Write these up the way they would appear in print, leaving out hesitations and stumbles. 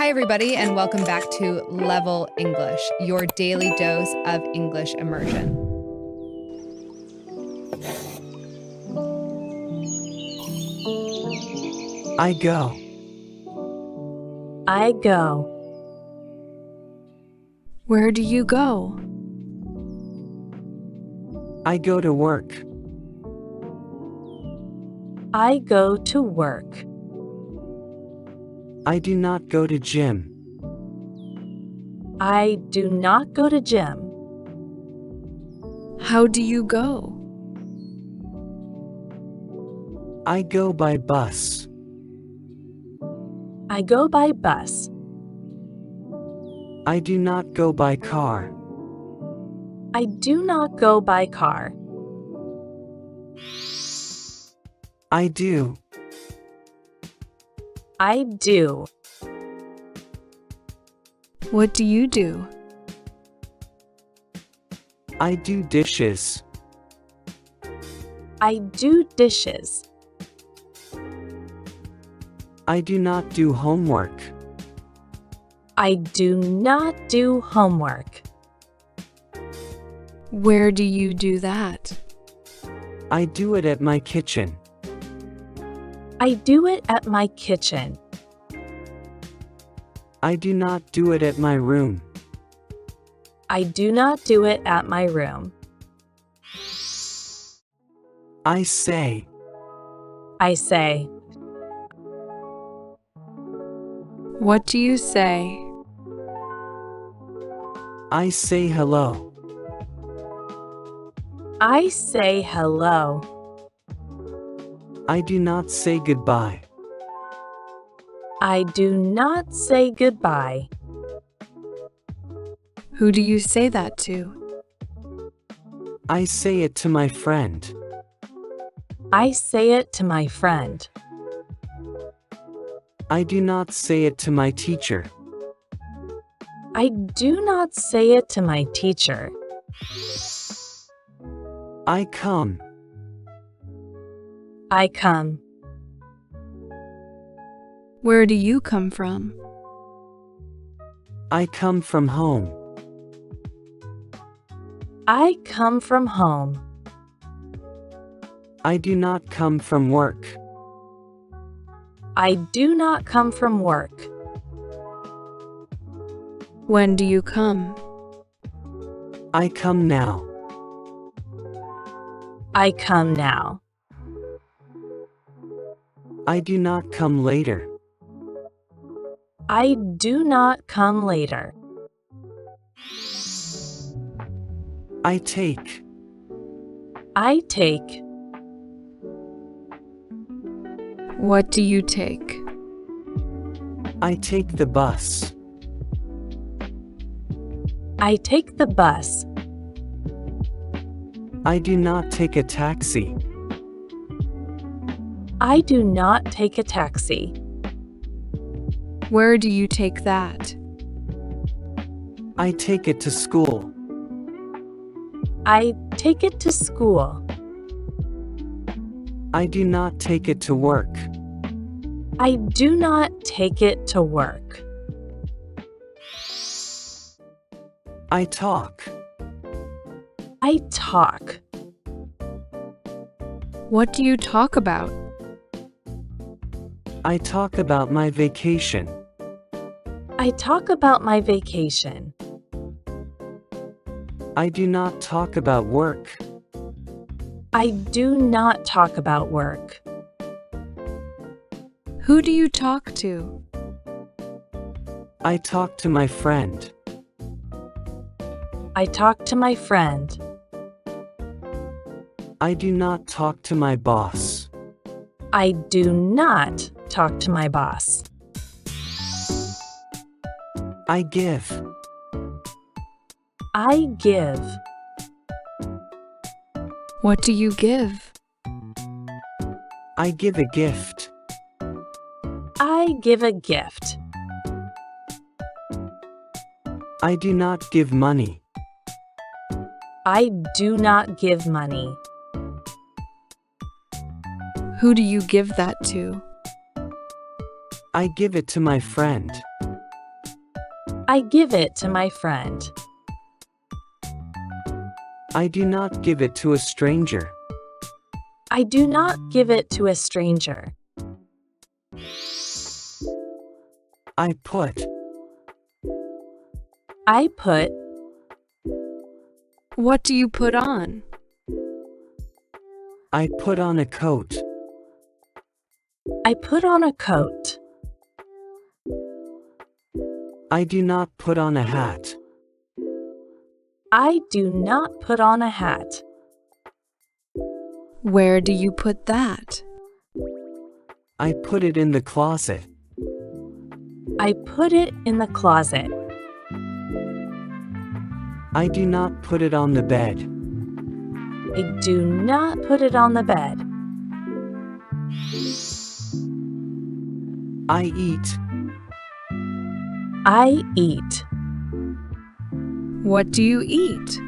Hi, everybody, and welcome back to Level English, your daily dose of English immersion. I go. I go. Where do you go? I go to work. I go to work. I do not go to gym. I do not go to gym. How do you go? I go by bus. I go by bus. I do not go by car. I do not go by car. I do. I do. What do you do? I do dishes. I do dishes. I do not do homework. I do not do homework. Where do you do that? I do it at my kitchen. I do it at my kitchen. I do not do it at my room. I do not do it at my room. I say. I say. What do you say? I say hello. I say hello. I do not say goodbye. I do not say goodbye. Who do you say that to? I say it to my friend. I say it to my friend. I do not say it to my teacher. I do not say it to my teacher. I come. I come. Where do you come from? I come from home. I come from home. I do not come from work. I do not come from work. When do you come? I come now. I come now. I do not come later. I do not come later. I take. I take. What do you take? I take the bus. I take the bus. I do not take a taxi. I do not take a taxi. Where do you take that? I take it to school. I take it to school. I do not take it to work. I do not take it to work. I talk. I talk. What do you talk about? I talk about my vacation. I talk about my vacation. I do not talk about work. I do not talk about work. Who do you talk to? I talk to my friend. I talk to my friend. I do not talk to my boss. I do not talk to my boss. I give. I give. What do you give? I give a gift. I give a gift. I do not give money. I do not give money. Who do you give that to? I give it to my friend. I give it to my friend. I do not give it to a stranger. I do not give it to a stranger. I put. I put. What do you put on? I put on a coat. I put on a coat. I do not put on a hat. I do not put on a hat. Where do you put that? I put it in the closet. I put it in the closet. I do not put it on the bed. I do not put it on the bed. I eat. I eat. What do you eat?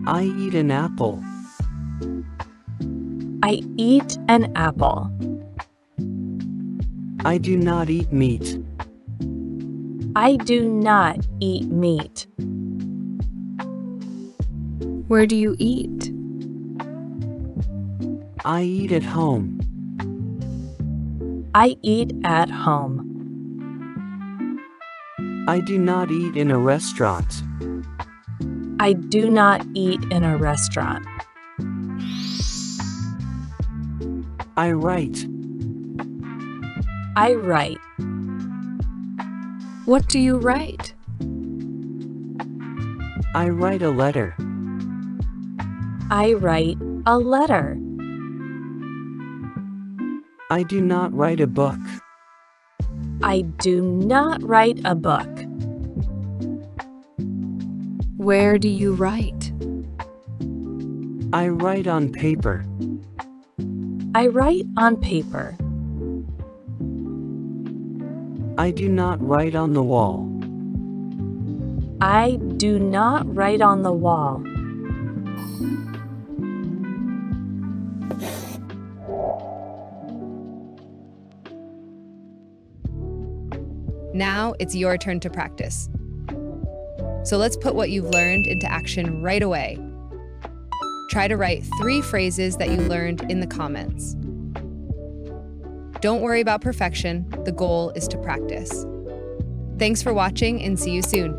I eat an apple. I eat an apple. I do not eat meat. I do not eat meat. Where do you eat? I eat at home. I eat at home. I do not eat in a restaurant. I do not eat in a restaurant. I write. I write. What do you write? I write a letter. I write a letter. I do not write a book. I do not write a book. Where do you write? I write on paper. I write on paper. I do not write on the wall. I do not write on the wall. Now it's your turn to practice. So let's put what you've learned into action right away. Try to write 3 phrases that you learned in the comments. Don't worry about perfection, the goal is to practice. Thanks for watching and see you soon.